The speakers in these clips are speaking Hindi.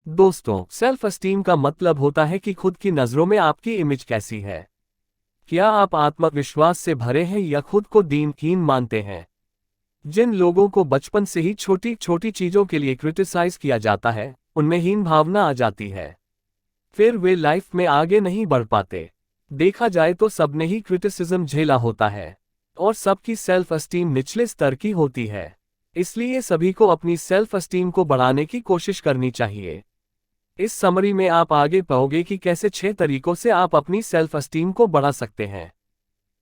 दोस्तों, सेल्फ एस्टीम का मतलब होता है कि खुद की नज़रों में आपकी इमेज कैसी है। क्या आप आत्मविश्वास से भरे हैं या खुद को दीनहीन मानते हैं? जिन लोगों को बचपन से ही छोटी छोटी चीज़ों के लिए क्रिटिसाइज किया जाता है, उनमें हीन भावना आ जाती है। फिर वे लाइफ में आगे नहीं बढ़ पाते। देखा जाए तो सबने ही क्रिटिसिज्म झेला होता है और सबकी सेल्फ एस्टीम निचले स्तर की होती है। इसलिए सभी को अपनी सेल्फ एस्टीम को बढ़ाने की कोशिश करनी चाहिए। इस समरी में आप आगे पाओगे कि कैसे 6 तरीकों से आप अपनी सेल्फ एस्टीम को बढ़ा सकते हैं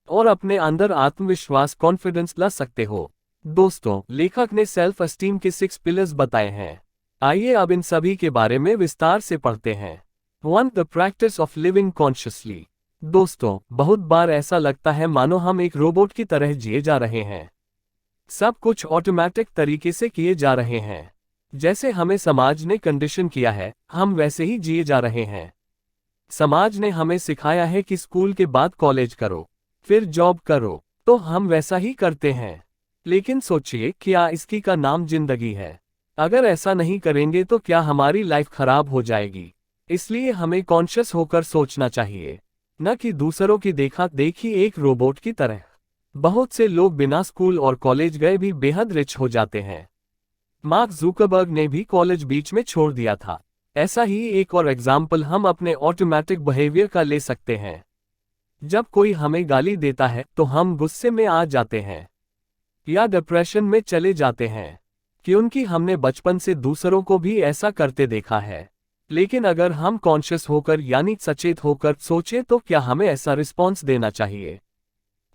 और अपने अंदर आत्मविश्वास कॉन्फिडेंस ला सकते हो। दोस्तों, लेखक ने सेल्फ एस्टीम के 6 पिलर्स बताए हैं। आइए अब इन सभी के बारे में विस्तार से पढ़ते हैं। 1. The practice of living consciously. दोस्तों, बहुत बार ऐसा लगता है मानो हम एक रोबोट की तरह जिए जा रहे हैं। सब कुछ ऑटोमैटिक तरीके से किए जा रहे हैं। जैसे हमें समाज ने कंडीशन किया है, हम वैसे ही जिए जा रहे हैं। समाज ने हमें सिखाया है कि स्कूल के बाद कॉलेज करो, फिर जॉब करो, तो हम वैसा ही करते हैं। लेकिन सोचिए, क्या इसकी का नाम जिंदगी है? अगर ऐसा नहीं करेंगे तो क्या हमारी लाइफ खराब हो जाएगी? इसलिए हमें कॉन्शियस होकर सोचना चाहिए, न कि दूसरों की देखा देखी एक रोबोट की तरह। बहुत से लोग बिना स्कूल और कॉलेज गए भी बेहद रिच हो जाते हैं। मार्क जुकरबर्ग ने भी कॉलेज बीच में छोड़ दिया था। ऐसा ही एक और एग्जाम्पल हम अपने ऑटोमैटिक बिहेवियर का ले सकते हैं। जब कोई हमें गाली देता है तो हम गुस्से में आ जाते हैं या डिप्रेशन में चले जाते हैं, क्योंकि हमने बचपन से दूसरों को भी ऐसा करते देखा है। लेकिन अगर हम कॉन्शियस होकर यानी सचेत होकर सोचें तो क्या हमें ऐसा रिस्पॉन्स देना चाहिए?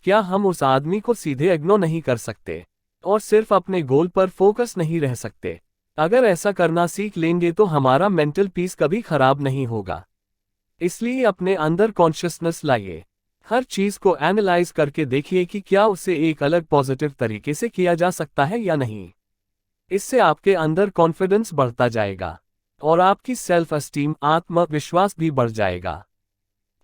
क्या हम उस आदमी को सीधे इग्नोर नहीं कर सकते और सिर्फ अपने गोल पर फोकस नहीं रह सकते? अगर ऐसा करना सीख लेंगे तो हमारा मेंटल पीस कभी खराब नहीं होगा। इसलिए अपने अंदर कॉन्शियसनेस लाइए। हर चीज को एनालाइज करके देखिए कि क्या उसे एक अलग पॉजिटिव तरीके से किया जा सकता है या नहीं। इससे आपके अंदर कॉन्फिडेंस बढ़ता जाएगा और आपकी सेल्फ एस्टीम आत्मविश्वास भी बढ़ जाएगा।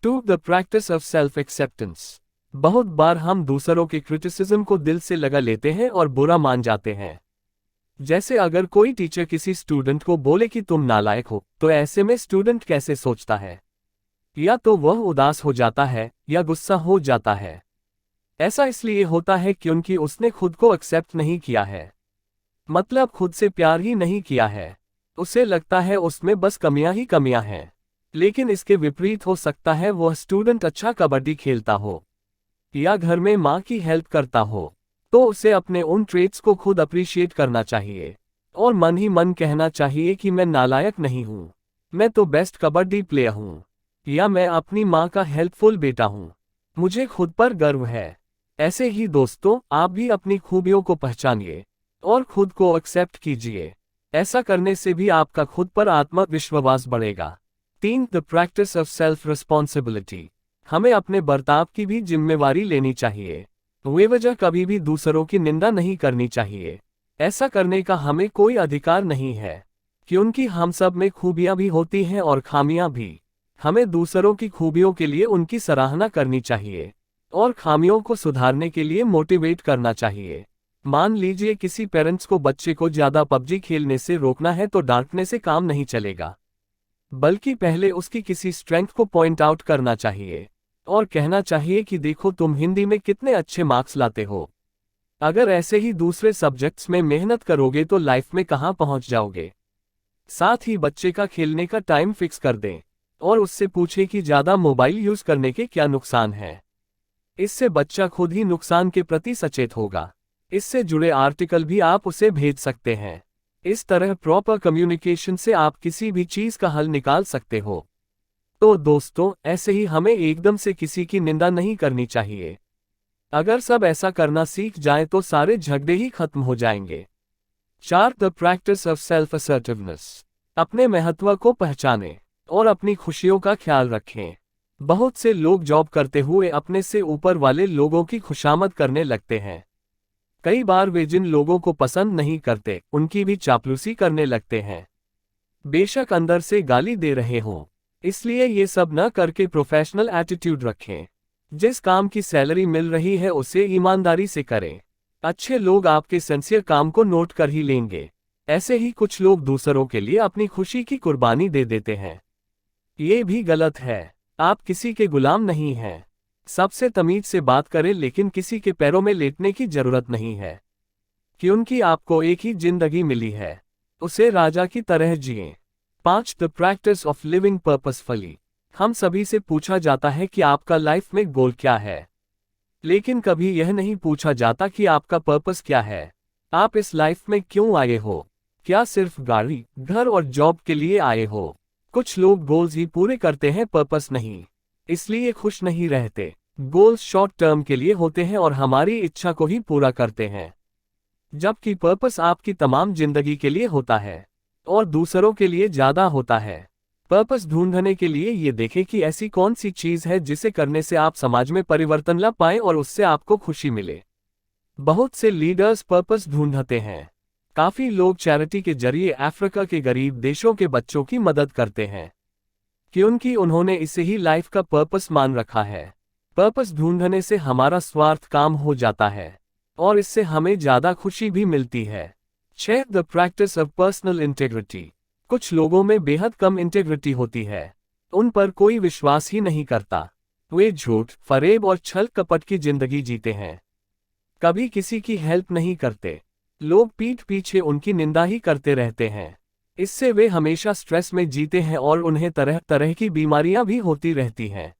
2. The practice of self acceptance. बहुत बार हम दूसरों के क्रिटिसिज्म को दिल से लगा लेते हैं और बुरा मान जाते हैं। जैसे अगर कोई टीचर किसी स्टूडेंट को बोले कि तुम नालायक हो, तो ऐसे में स्टूडेंट कैसे सोचता है? या तो वह उदास हो जाता है या गुस्सा हो जाता है। ऐसा इसलिए होता है क्योंकि उसने खुद को एक्सेप्ट नहीं किया है, मतलब खुद से प्यार ही नहीं किया है। उसे लगता है उसमें बस कमियां ही कमियां हैं। लेकिन इसके विपरीत हो सकता है वह स्टूडेंट अच्छा कबड्डी खेलता हो या घर में माँ की हेल्प करता हो, तो उसे अपने उन ट्रेट्स को खुद अप्रिशिएट करना चाहिए और मन ही मन कहना चाहिए कि मैं नालायक नहीं हूँ, मैं तो बेस्ट कबड्डी प्लेयर हूँ, या मैं अपनी माँ का हेल्पफुल बेटा हूँ, मुझे खुद पर गर्व है। ऐसे ही दोस्तों, आप भी अपनी खूबियों को पहचानिए और खुद को एक्सेप्ट कीजिए। ऐसा करने से भी आपका खुद पर आत्मविश्वास बढ़ेगा। 3. The practice of self responsibility. हमें अपने बर्ताव की भी जिम्मेवारी लेनी चाहिए। बेवजह कभी भी दूसरों की निंदा नहीं करनी चाहिए। ऐसा करने का हमें कोई अधिकार नहीं है, क्योंकि हम सब में खूबियां भी होती हैं और खामियां भी। हमें दूसरों की खूबियों के लिए उनकी सराहना करनी चाहिए और खामियों को सुधारने के लिए मोटिवेट करना चाहिए। मान लीजिए किसी पेरेंट्स को बच्चे को ज्यादा पबजी खेलने से रोकना है, तो डांटने से काम नहीं चलेगा, बल्कि पहले उसकी किसी स्ट्रेंथ को पॉइंट आउट करना चाहिए और कहना चाहिए कि देखो तुम हिंदी में कितने अच्छे मार्क्स लाते हो। अगर ऐसे ही दूसरे सब्जेक्ट्स में मेहनत करोगे तो लाइफ में कहाँ पहुँच जाओगे। साथ ही बच्चे का खेलने का टाइम फिक्स कर दें और उससे पूछें कि ज़्यादा मोबाइल यूज़ करने के क्या नुकसान हैं। इससे बच्चा खुद ही नुकसान के प्रति सचेत होगा। इससे जुड़े आर्टिकल भी आप उसे भेज सकते हैं। इस तरह प्रॉपर कम्युनिकेशन से आप किसी भी चीज़ का हल निकाल सकते हो। तो दोस्तों, ऐसे ही हमें एकदम से किसी की निंदा नहीं करनी चाहिए। अगर सब ऐसा करना सीख जाएं तो सारे झगड़े ही खत्म हो जाएंगे। 4. The practice of self assertiveness. अपने महत्व को पहचानें और अपनी खुशियों का ख्याल रखें। बहुत से लोग जॉब करते हुए अपने से ऊपर वाले लोगों की खुशामद करने लगते हैं। कई बार वे जिन लोगों को पसंद नहीं करते उनकी भी चापलूसी करने लगते हैं, बेशक अंदर से गाली दे रहे हों। इसलिए ये सब न करके प्रोफेशनल एटीट्यूड रखें। जिस काम की सैलरी मिल रही है उसे ईमानदारी से करें। अच्छे लोग आपके सिंसियर काम को नोट कर ही लेंगे। ऐसे ही कुछ लोग दूसरों के लिए अपनी खुशी की कुर्बानी दे देते हैं। ये भी गलत है। आप किसी के गुलाम नहीं हैं। सबसे तमीज से बात करें, लेकिन किसी के पैरों में लेटने की जरूरत नहीं है, क्योंकि आपको एक ही जिंदगी मिली है, उसे राजा की तरह जिएं। 5 the practice of living purposefully. हम सभी से पूछा जाता है कि आपका लाइफ में गोल क्या है, लेकिन कभी यह नहीं पूछा जाता कि आपका पर्पस क्या है। आप इस लाइफ में क्यों आए हो? क्या सिर्फ गाड़ी, घर और जॉब के लिए आए हो? कुछ लोग गोल्स ही पूरे करते हैं, पर्पस नहीं, इसलिए खुश नहीं रहते। गोल्स शॉर्ट टर्म के लिए होते हैं और हमारी इच्छा को ही पूरा करते हैं, जबकि पर्पस आपकी तमाम जिंदगी के लिए होता है और दूसरों के लिए ज्यादा होता है। पर्पस ढूंढने के लिए ये देखें कि ऐसी कौन सी चीज है जिसे करने से आप समाज में परिवर्तन ला पाएं और उससे आपको खुशी मिले। बहुत से लीडर्स पर्पस ढूंढते हैं। काफी लोग चैरिटी के जरिए अफ्रीका के गरीब देशों के बच्चों की मदद करते हैं, क्योंकि उन्होंने इसे ही लाइफ का पर्पस मान रखा है। पर्पस ढूंढने से हमारा स्वार्थ काम हो जाता है और इससे हमें ज्यादा खुशी भी मिलती है। 6 the practice of personal integrity. कुछ लोगों में बेहद कम इंटेग्रिटी होती है, उन पर कोई विश्वास ही नहीं करता। वे झूठ, फरेब और छल कपट की जिंदगी जीते हैं, कभी किसी की हेल्प नहीं करते। लोग पीठ पीछे उनकी निंदा ही करते रहते हैं, इससे वे हमेशा स्ट्रेस में जीते हैं और उन्हें तरह तरह की बीमारियां भी होती रहती हैं।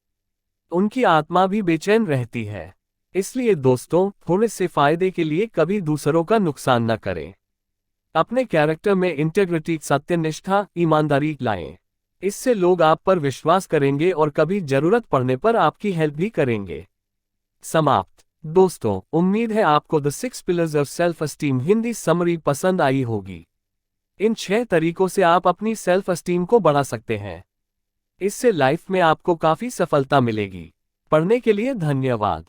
उनकी आत्मा भी बेचैन रहती है। इसलिए दोस्तों, थोड़े से फायदे के लिए कभी दूसरों का नुकसान न करें। अपने कैरेक्टर में इंटेग्रिटी, सत्यनिष्ठा, ईमानदारी लाएं। इससे लोग आप पर विश्वास करेंगे और कभी जरूरत पड़ने पर आपकी हेल्प भी करेंगे। समाप्त। दोस्तों, उम्मीद है आपको the 6 pillars of self esteem Hindi summary पसंद आई होगी। इन 6 तरीकों से आप अपनी सेल्फ एस्टीम को बढ़ा सकते हैं। इससे लाइफ में आपको काफी सफलता मिलेगी। पढ़ने के लिए धन्यवाद।